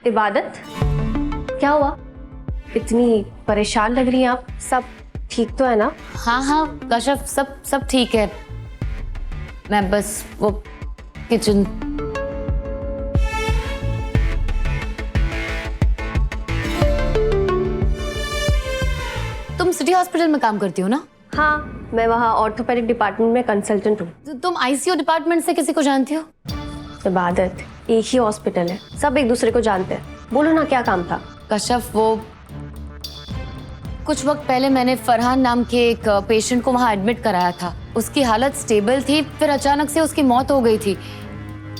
इबादत, क्या हुआ? इतनी परेशान लग रही हैं आप। सब ठीक तो है ना? हाँ हाँ कश्यप, सब ठीक है। मैं बस वो किचन। तुम सिटी हॉस्पिटल में काम करती हो ना? हाँ, मैं वहाँ ऑर्थोपेडिक डिपार्टमेंट में कंसल्टेंट हूँ। तो तुम आईसीयू डिपार्टमेंट से किसी को जानती हो? इबादत, एक ही हॉस्पिटल है, सब एक दूसरे को जानते हैं। बोलो ना, क्या काम था? कश्यप, वो कुछ वक्त पहले मैंने फरहान नाम के एक पेशेंट को वहाँ एडमिट कराया था। उसकी हालत स्टेबल थी, फिर अचानक से उसकी मौत हो गई थी।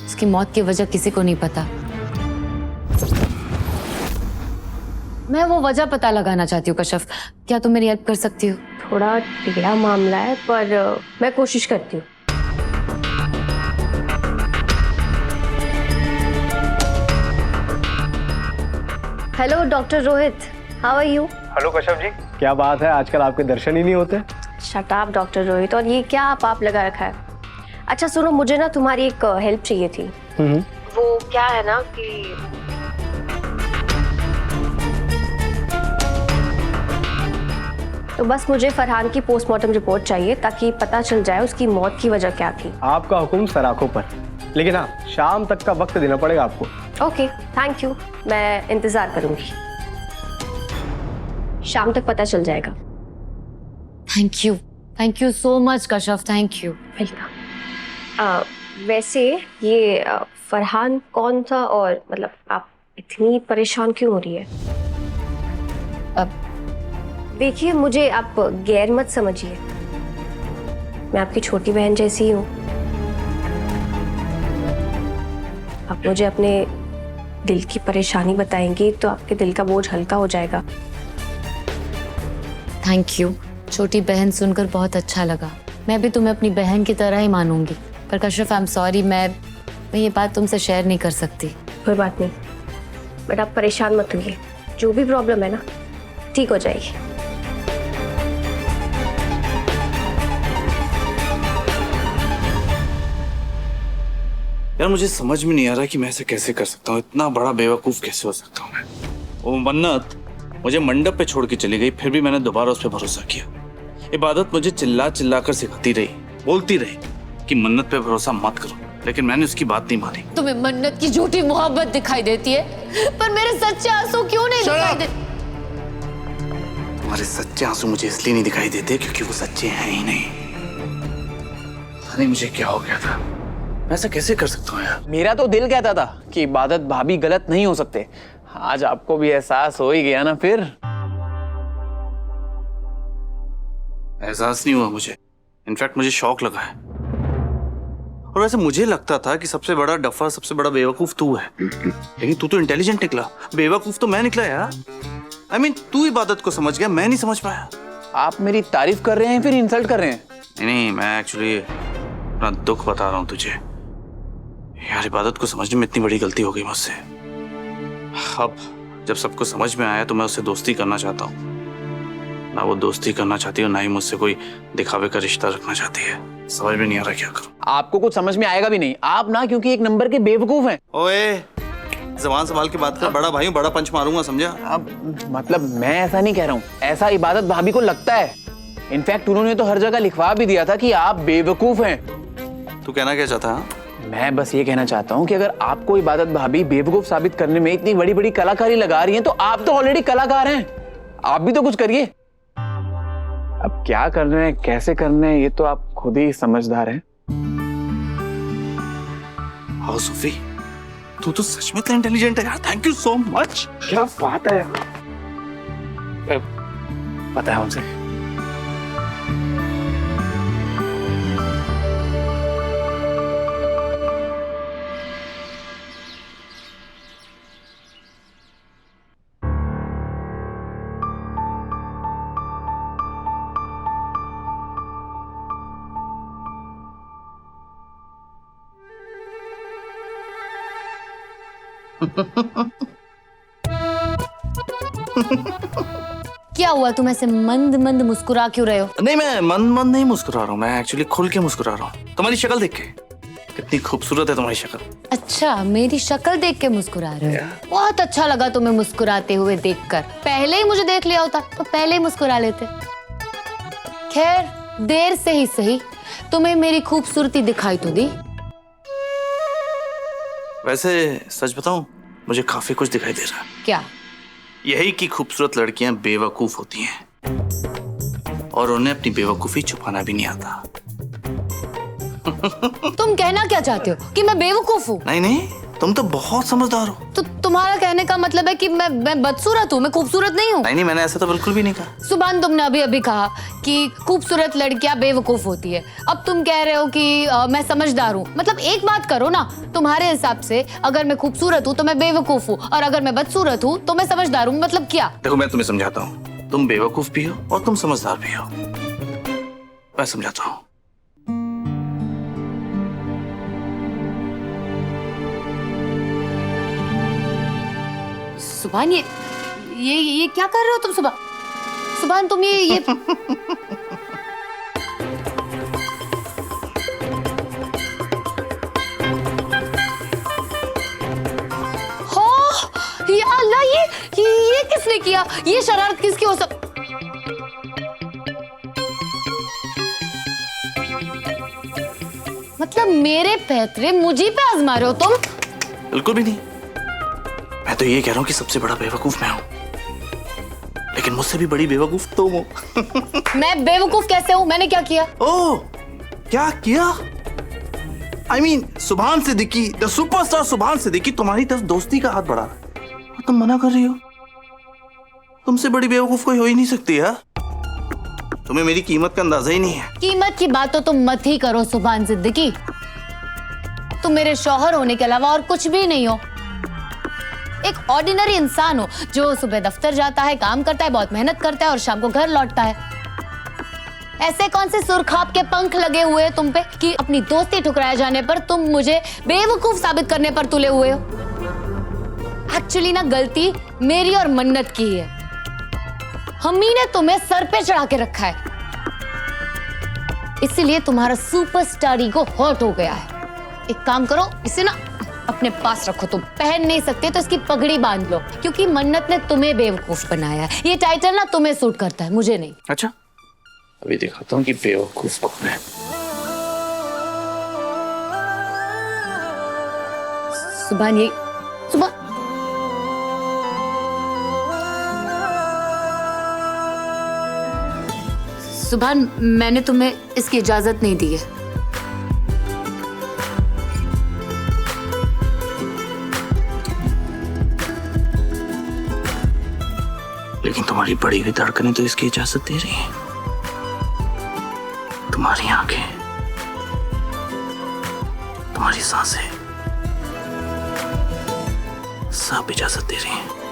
उसकी मौत की वजह किसी को नहीं पता। मैं वो वजह पता लगाना चाहती हूँ कश्यप, क्या तुम मेरी हेल्प कर सकती हो? थोड़ा टेढ़ा मामला है, पर मैं कोशिश करती हूँ। Hello doctor Rohit, how are you? Hello Kashyap ji, क्या बात है, आजकल आपके दर्शन ही नहीं होते। शट अप डॉक्टर रोहित, और ये क्या आप लगा रखा है? अच्छा सुनो, मुझे ना तुम्हारी एक हेल्प चाहिए थी। वो क्या है ना कि तो बस मुझे फरहान की पोस्टमार्टम रिपोर्ट चाहिए, ताकि पता चल जाए उसकी मौत की वजह क्या थी। आपका हुक्म सराखों पर, लेकिन हाँ, शाम तक का वक्त देना पड़ेगा आपको। ओके, थैंक यू, मैं इंतजार करूंगी। शाम तक पता चल जाएगा। Thank you so much Kashyap, thank you. Welcome. वैसे ये फरहान कौन था, और मतलब आप इतनी परेशान क्यों हो रही है? अब देखिए, मुझे आप गैर मत समझिए, मैं आपकी छोटी बहन जैसी हूँ। आप मुझे अपने दिल की परेशानी बताएंगी तो आपके दिल का बोझ हल्का हो जाएगा। थैंक यू, छोटी बहन सुनकर बहुत अच्छा लगा। मैं भी तुम्हें अपनी बहन की तरह ही मानूंगी। पर कश्यप, आई एम सॉरी, मैं ये बात तुमसे शेयर नहीं कर सकती। कोई बात नहीं, बट आप परेशान मत होइए, जो भी प्रॉब्लम है ना, ठीक हो जाएगी। यार मुझे समझ में नहीं आ रहा कि मैं ऐसे कैसे कर सकता हूँ, इतना बड़ा बेवकूफ कैसे हो सकता हूँ मैं। वो मन्नत मुझे मंडप पे छोड़ के चली गई, फिर भी मैंने दोबारा उस पर भरोसा किया। इबादत मुझे चिल्ला चिल्ला कर सिखाती रही, बोलती रही कि मन्नत पे भरोसा मत करो, लेकिन मैंने उसकी बात नहीं मानी। तुम्हें मन्नत की झूठी मोहब्बत दिखाई देती है, पर मेरे सच्चे आंसू क्यों नहीं दिखाई देते? तुम्हारे सच्चे आंसू मुझे इसलिए नहीं दिखाई देते क्योंकि वो सच्चे हैं ही नहीं। अरे मुझे क्या हो गया था, मैं ऐसा कैसे कर सकता हूँ यार? मेरा तो दिल कहता था कि इबादत भाभी गलत नहीं हो सकते। आज आपको भी एहसास हो ही गया ना फिर। एहसास नहीं हुआ मुझे, इनफैक्ट मुझे शौक लगा है। और वैसे मुझे लगता था कि सबसे बड़ा डफर, सबसे बड़ा बेवकूफ तू है, लेकिन तू तो इंटेलिजेंट निकला। बेवकूफ तो मैं निकला यार। I mean, तू इबादत को समझ गया, मैं नहीं समझ पाया। आप मेरी तारीफ कर रहे हैं फिर इंसल्ट कर रहे हैं? नहीं, मैं एक्चुअली अपना दुख बता रहा हूँ तुझे। यार इबादत को समझने में इतनी बड़ी गलती हो गई मुझसे। अब जब सबको समझ में आया तो मैं उससे दोस्ती करना चाहता हूँ। ना वो दोस्ती करना चाहती है, ना ही मुझसे कोई दिखावे का रिश्ता रखना चाहती है। समझ में नहीं आ रहा क्या करूँ। आपको कुछ समझ में आएगा भी नहीं, आप ना क्योंकि एक नंबर के बेवकूफ हैं। ओए, ज़बान संभाल के बात कर, बड़ा भाई हूँ, बड़ा पंच मारूंगा, समझा? अब मतलब मैं ऐसा नहीं कह रहा हूँ, ऐसा इबादत भाभी को लगता है। इनफैक्ट उन्होंने तो हर जगह लिखवा भी दिया था कि आप बेवकूफ हैं। तू कहना क्या चाहता है? मैं बस ये कहना चाहता हूँ कि अगर आपको इबादत भाभी बेवकूफ साबित करने में इतनी बड़ी बड़ी कलाकारी लगा रही हैं, तो आप तो ऑलरेडी कलाकार हैं, आप भी तो कुछ करिए। अब क्या करना है, कैसे करना है, ये तो आप खुद ही समझदार हैं। हाँ सोफी, तू तो सच में इतना इंटेलिजेंट है यार, थैंक यू सो मच। क्या बात है, पता है हमसे। क्या हुआ, तुम ऐसे मंद मंद मुस्कुरा क्यों रहे हो? नहीं, मैं मंद मंद नहीं मुस्कुरा रहा हूँ, मैं एक्चुअली खुल के मुस्कुरा रहा हूँ। तुम्हारी शक्ल देख के कि कितनी खूबसूरत है तुम्हारी शक्ल। अच्छा, मेरी शक्ल देख के मुस्कुरा रहे हो? बहुत अच्छा लगा तुम्हें मुस्कुराते हुए देखकर। पहले ही मुझे देख लिया होता तो पहले ही मुस्कुरा लेते। खैर, देर से ही सही तुम्हें मेरी खूबसूरती दिखाई तो दी। वैसे सच बताऊं, मुझे काफी कुछ दिखाई दे रहा है। क्या? यही कि खूबसूरत लड़कियां बेवकूफ होती हैं और उन्हें अपनी बेवकूफी छुपाना भी नहीं आता। तुम कहना क्या चाहते हो कि मैं बेवकूफ हूँ? नहीं नहीं, तुम तो बहुत समझदार हो। तो तुम्हारा कहने का मतलब है कि मैं बदसूरत हूँ, मैं खूबसूरत नहीं हूँ? नहीं नहीं, मैंने ऐसा तो बिल्कुल भी नहीं कहा। सुभान, तुमने अभी अभी कहा कि खूबसूरत लड़कियां बेवकूफ होती है। अब तुम कह रहे हो कि मैं समझदार हूँ। मतलब एक बात करो ना, तुम्हारे हिसाब से अगर मैं खूबसूरत हूँ तो मैं बेवकूफ हूँ, और अगर मैं बदसूरत हूँ तो मैं समझदार हूँ। मतलब क्या? देखो, मैं तुम्हें समझाता हूँ। तुम बेवकूफ भी हो और तुम समझदार भी हो। मैं समझाता हूँ। सुभान, ये क्या कर रहे हो तुम? सुभान, तुम ये हो या अल्लाह, ये किसने किया? ये शरारत किसकी हो सक? मतलब मेरे पैतरे मुझे पे आजमा रहे हो तुम? बिल्कुल भी नहीं। मैं तो ये कह रहा हूँ कि सबसे बड़ा बेवकूफ मैं हूँ, लेकिन मुझसे भी बड़ी बेवकूफ तुम हो। मैं बेवकूफ कैसे हूँ? मैंने क्या किया? ओह, क्या किया? I mean, सुभान सिद्दीकी, द सुपरस्टार सुभान सिद्दीकी तुम्हारी तरफ दोस्ती का हाथ बढ़ा रहा है और तुम मना कर रही हो। तुमसे बड़ी बेवकूफ कोई हो ही नहीं सकती यार। तुम्हें मेरी कीमत का अंदाजा ही नहीं है। कीमत की बात तो तुम मत ही करो सुभान सिद्दीकी। तुम मेरे शौहर होने के अलावा और कुछ भी नहीं हो। एक ऑर्डिनरी इंसान हो जो सुबह दफ्तर जाता है, काम करता है, बहुत मेहनत करता है और शाम को घर लौटता है। ऐसे कौन से सुरखाप के पंख लगे हुए हैं तुम पे कि अपनी दोस्ती ठुकराए जाने पर तुम मुझे बेवकूफ साबित करने पर तुले हुए हो? एक्चुअली ना, गलती मेरी और मन्नत की है। हम्मी ने तुम्हें सर पे चढ़ा के रखा है, इसीलिए तुम्हारा सुपरस्टार ईगो हर्ट हो गया है। एक काम करो, इसे ना अपने पास रखो। तुम पहन नहीं सकते तो इसकी पगड़ी बांध लो, क्योंकि मन्नत ने तुम्हें बेवकूफ बनाया है। ये टाइटल ना तुम्हें सूट करता है, मुझे नहीं। अच्छा, अभी दिखाता हूँ कि बेवकूफ कौन है। सुभान, सुभान, मैंने तुम्हें इसकी इजाजत नहीं दी है। लेकिन तुम्हारी बड़ी हुई धड़कनें तो इसकी इजाजत दे रही हैं। तुम्हारी आंखें, तुम्हारी सांसें सब इजाजत दे रही हैं।